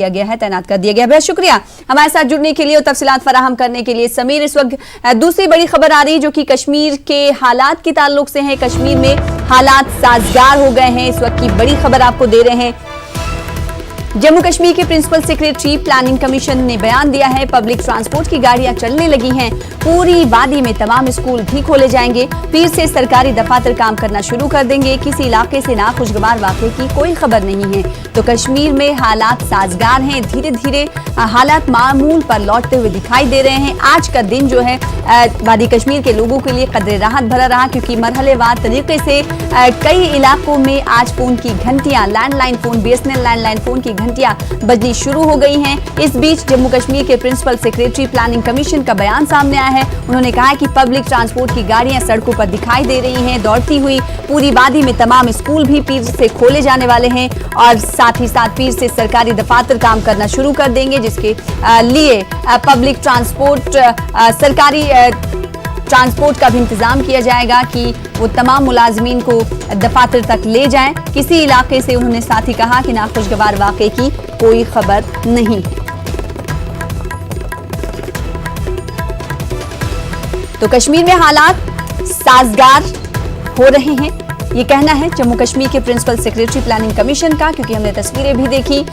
किया गया है, तैनात कर दिया गया। बहुत शुक्रिया हमारे साथ जुड़ने के लिए और तफसीलात फराहम करने के लिए। समीर, इस वक्त दूसरी बड़ी खबर आ रही है जो कि कश्मीर के हालात के ताल्लुक से है। कश्मीर में हालात साजगार हो गए हैं, इस वक्त की बड़ी खबर आपको दे रहे हैं। जम्मू कश्मीर के प्रिंसिपल सेक्रेटरी प्लानिंग कमीशन ने बयान दिया है, पब्लिक ट्रांसपोर्ट की गाड़ियां चलने लगी हैं, पूरी वादी में तमाम स्कूल भी खोले जाएंगे, पीर से सरकारी दफातर काम करना शुरू कर देंगे, किसी इलाके से नाखुशगवार वाकये की कोई खबर नहीं है। तो कश्मीर में हालात साजगार हैं, धीरे धीरे हालात मामूल पर लौटते हुए दिखाई दे रहे हैं। आज का दिन जो है वादी कश्मीर के लोगों के लिए कदरे राहत भरा रहा, क्योंकि मरहलेवार तरीके से कई इलाकों में आज फोन की घंटियां, landline phone, BSNL landline phone की घंटियां बजनी शुरू हो गई हैं। इस बीच जम्मू कश्मीर के प्रिंसिपल सेक्रेटरी प्लानिंग कमीशन का बयान सामने आया है। उन्होंने कहा है कि पब्लिक ट्रांसपोर्ट की गाड़ियां सड़कों पर दिखाई दे रही हैं दौड़ती हुई, पूरी वादी में तमाम स्कूल भी पीर से खोले जाने वाले हैं और साथ ही साथ पीर से सरकारी दफातर काम करना शुरू कर देंगे, जिसके लिए पब्लिक ट्रांसपोर्ट, सरकारी ट्रांसपोर्ट का भी इंतजाम किया जाएगा कि वो तमाम मुलाजमीन को दफातर तक ले जाएं। किसी इलाके से उन्होंने साथ ही कहा कि नाखुशगवार वाकये की कोई खबर नहीं। तो कश्मीर में हालात साजगार हो रहे हैं, ये कहना है जम्मू कश्मीर के प्रिंसिपल सेक्रेटरी प्लानिंग कमीशन का, क्योंकि हमने तस्वीरें भी देखी।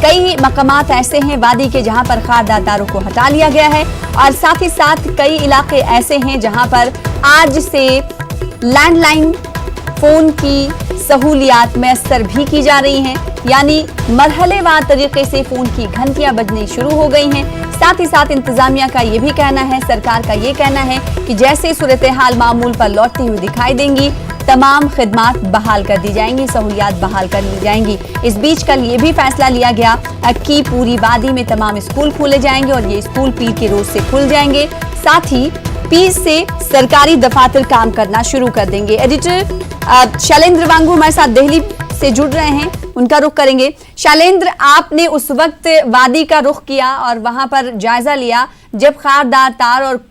कई मकामात ऐसे हैं वादी के जहां पर खारदार तारों को हटा लिया गया है और साथ ही साथ कई इलाके ऐसे हैं जहां पर आज से लैंडलाइन फोन की सहूलियात मैसर भी की जा रही हैं, यानी मरहलेवार तरीके से फोन की घंटियां बजनी शुरू हो गई हैं। साथ ही साथ इंतजामिया का ये भी कहना है, सरकार का ये कहना है कि जैसे सूरत हाल मामूल पर लौटती हुई दिखाई देंगी, तमाम खिदमात बहाल कर दी जाएंगी, सहूलियात बहाल कर दी जाएंगी। इस बीच कल ये भी फैसला लिया गया कि पूरी वादी में तमाम स्कूल खोले जाएंगे और ये स्कूल पीर के रोज से खुल जाएंगे, साथ ही पीर से सरकारी दफातर काम करना शुरू कर देंगे। एडिटर शैलेंद्र वांगू हमारे साथ दिल्ली से जुड़ रहे हैं, उनका रुख करेंगे। शैलेंद्र, आपने उस वक्त वादी का रुख किया और वहां पर जायजा लिया जब खारदार तार और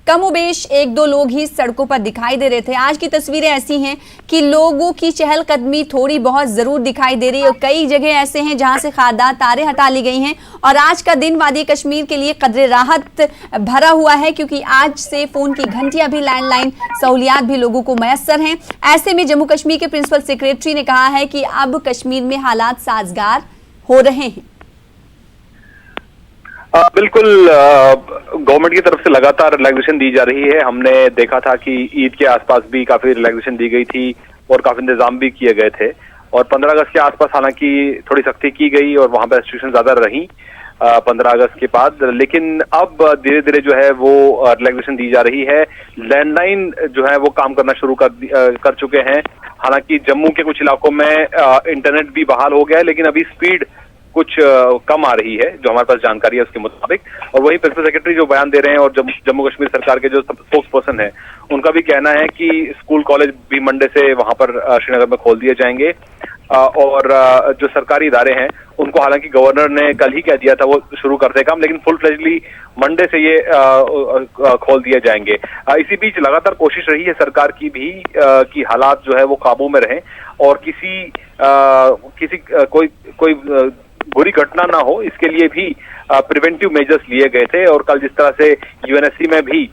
कमोबेश एक दो लोग ही सड़कों पर दिखाई दे रहे थे। आज की तस्वीरें ऐसी हैं कि लोगों की चहलकदमी थोड़ी बहुत जरूर दिखाई दे रही है और कई जगह ऐसे हैं जहां से खारदार तारें हटा ली गई हैं और आज का दिन वादी कश्मीर के लिए कदरे राहत भरा हुआ है, क्योंकि आज से फोन की घंटियां भी, लैंडलाइन सहूलियात भी लोगों को मैसर हैं। ऐसे में जम्मू कश्मीर के प्रिंसिपल सेक्रेटरी ने कहा है कि अब कश्मीर में हालात साजगार हो रहे हैं। बिल्कुल, गवर्नमेंट की तरफ से लगातार रिलैक्सेशन दी जा रही है। हमने देखा था कि ईद के आसपास भी काफी रिलैक्सेशन दी गई थी और काफी इंतजाम भी किए गए थे और 15 अगस्त के आसपास हालांकि थोड़ी सख्ती की गई और वहां पर रेस्ट्रिक्शन ज्यादा रही 15 अगस्त के बाद, लेकिन अब धीरे धीरे जो है वो रिलैक्सेशन दी जा रही है। लैंडलाइन जो है वो काम करना शुरू कर चुके हैं। हालांकि जम्मू के कुछ इलाकों में इंटरनेट भी बहाल हो गया है, लेकिन अभी स्पीड कुछ कम आ रही है, जो हमारे पास जानकारी है उसके मुताबिक। और वही प्रिंसिपल सेक्रेटरी जो बयान दे रहे हैं और जम्मू कश्मीर सरकार के जो स्पोक्स पर्सन है उनका भी कहना है कि स्कूल कॉलेज भी मंडे से वहां पर श्रीनगर में खोल दिए जाएंगे और जो सरकारी इदारे हैं उनको हालांकि गवर्नर ने कल ही कह दिया था वो शुरू कर देगा, लेकिन फुल फ्लेजली मंडे से ये खोल दिए जाएंगे। इसी बीच लगातार कोशिश रही है सरकार की भी कि हालात जो है वो काबू में रहें और कोई बुरी घटना ना हो, इसके लिए भी प्रिवेंटिव मेजर्स लिए गए थे। और कल जिस तरह से UNSC में भी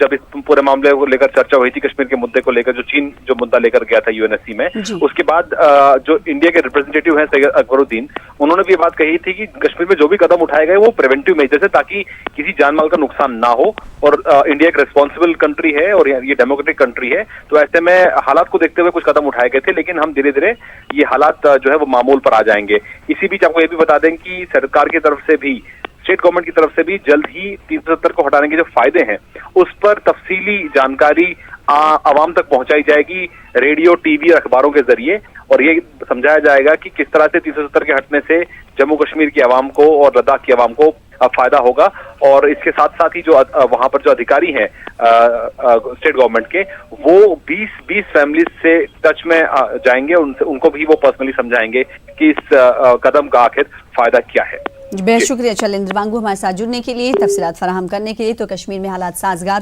जब इस पूरे मामले को लेकर चर्चा हुई थी, कश्मीर के मुद्दे को लेकर, जो चीन जो मुद्दा लेकर गया था UNSC में, उसके बाद जो इंडिया के रिप्रेजेंटेटिव हैं सैयद अकबरुद्दीन, उन्होंने भी ये बात कही थी कि कश्मीर में जो भी कदम उठाए गए वो प्रिवेंटिव मेजर्स है ताकि किसी जान माल का नुकसान ना हो। और इंडिया एक रिस्पॉन्सिबल कंट्री है और ये डेमोक्रेटिक कंट्री है, तो ऐसे में हालात को देखते हुए कुछ कदम उठाए गए थे, लेकिन हम धीरे धीरे ये हालात जो है वो मामूल पर आ जाएंगे। इसी बीच आपको ये भी बता दें कि सरकार की तरफ से भी, स्टेट गवर्नमेंट की तरफ से भी जल्द ही 370 को हटाने के जो फायदे हैं उस पर तफसीली जानकारी आवाम तक पहुंचाई जाएगी रेडियो, टीवी, अखबारों के जरिए, और ये समझाया जाएगा कि किस तरह से 370 के हटने से जम्मू कश्मीर की आवाम को और लद्दाख की आवाम को फायदा होगा। और इसके साथ साथ ही जो वहां पर जो अधिकारी हैं स्टेट गवर्नमेंट के, वो 20 फैमिलीज से टच में जाएंगे, उनको भी वो पर्सनली समझाएंगे कि इस कदम का आखिर फायदा क्या है। बेहद शुक्रिया शैलेंद्र वांगू हमारे साथ जुड़ने के लिए, तफसीलात फराहम करने के लिए। तो कश्मीर में हालात साजगार